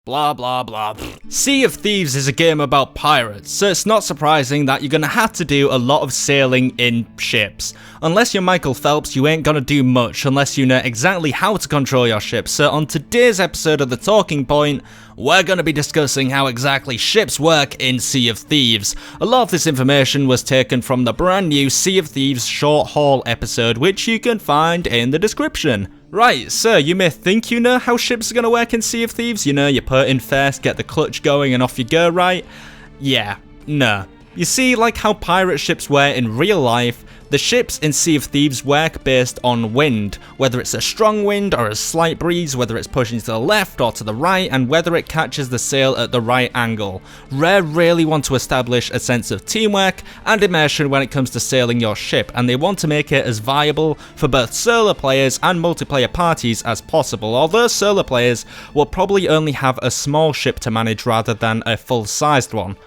Blah blah blah. Sea of Thieves is a game about pirates, so it's not surprising that you're gonna have to do a lot of sailing in ships. Unless you're Michael Phelps, you ain't gonna do much unless you know exactly how to control your ship. So on today's episode of The Talking Point, we're gonna be discussing how exactly ships work in Sea of Thieves. A lot of this information was taken from the brand new Sea of Thieves short haul episode, which you can find in the description. Right, so you may think you know how ships are going to work in Sea of Thieves. You know, you put in first, get the clutch going, and off you go, right? Yeah, no. You see, like how pirate ships were in real life, the ships in Sea of Thieves work based on wind, whether it's a strong wind or a slight breeze, whether it's pushing to the left or to the right, and whether it catches the sail at the right angle. Rare really want to establish a sense of teamwork and immersion when it comes to sailing your ship, and they want to make it as viable for both solo players and multiplayer parties as possible, although solo players will probably only have a small ship to manage rather than a full-sized one.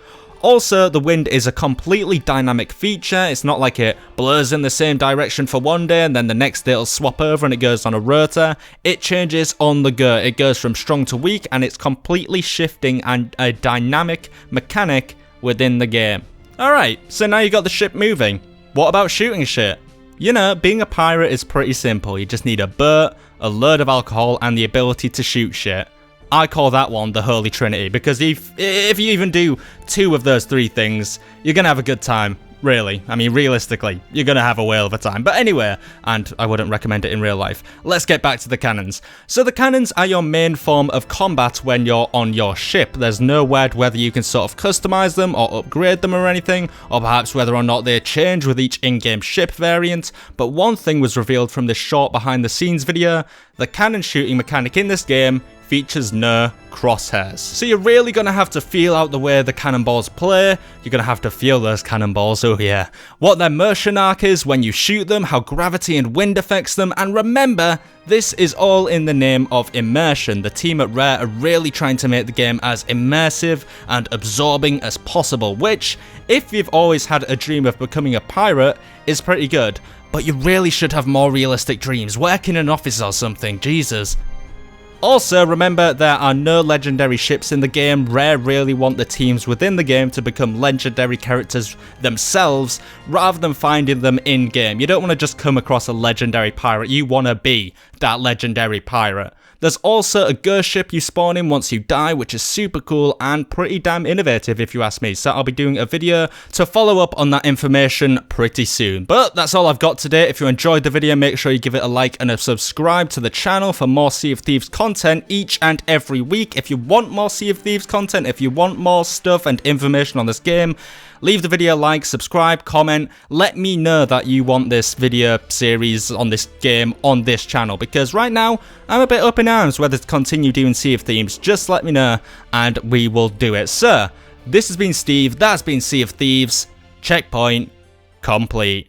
Also, the wind is a completely dynamic feature. It's not like it blows in the same direction for one day and then the next day it'll swap over and it goes on a rotor. It changes on the go. It goes from strong to weak, and it's completely shifting and a dynamic mechanic within the game. Alright, so now you got the ship moving. What about shooting shit? You know, being a pirate is pretty simple. You just need a boat, a load of alcohol, and the ability to shoot shit. I call that one the Holy Trinity, because if you even do two of those three things, you're gonna have a good time, really. I mean, realistically, you're gonna have a whale of a time. But anyway, and I wouldn't recommend it in real life, let's get back to the cannons. So the cannons are your main form of combat when you're on your ship. There's no word whether you can sort of customize them or upgrade them or anything, or perhaps whether or not they change with each in-game ship variant, but one thing was revealed from this short behind the scenes video: the cannon shooting mechanic in this game features no crosshairs. So you're really gonna have to feel out the way the cannonballs play. You're gonna have to feel those cannonballs, oh yeah. What their motion arc is when you shoot them, how gravity and wind affects them, and remember, this is all in the name of immersion. The team at Rare are really trying to make the game as immersive and absorbing as possible, which, if you've always had a dream of becoming a pirate, is pretty good. But you really should have more realistic dreams. Work in an office or something, Jesus. Also, remember, there are no legendary ships in the game. Rare really want the teams within the game to become legendary characters themselves, rather than finding them in-game. You don't want to just come across a legendary pirate, you want to be that legendary pirate. There's also a ghost ship you spawn in once you die, which is super cool and pretty damn innovative if you ask me, so I'll be doing a video to follow up on that information pretty soon. But that's all I've got today. If you enjoyed the video, make sure you give it a like and a subscribe to the channel for more Sea of Thieves content each and every week. If you want more Sea of Thieves content, if you want more stuff and information on this game, leave the video a like, subscribe, comment, let me know that you want this video series on this game on this channel, because right now I'm a bit up in arms whether to continue doing Sea of Thieves. Just let me know and we will do it. So, this has been Steve, that's been Sea of Thieves, checkpoint complete.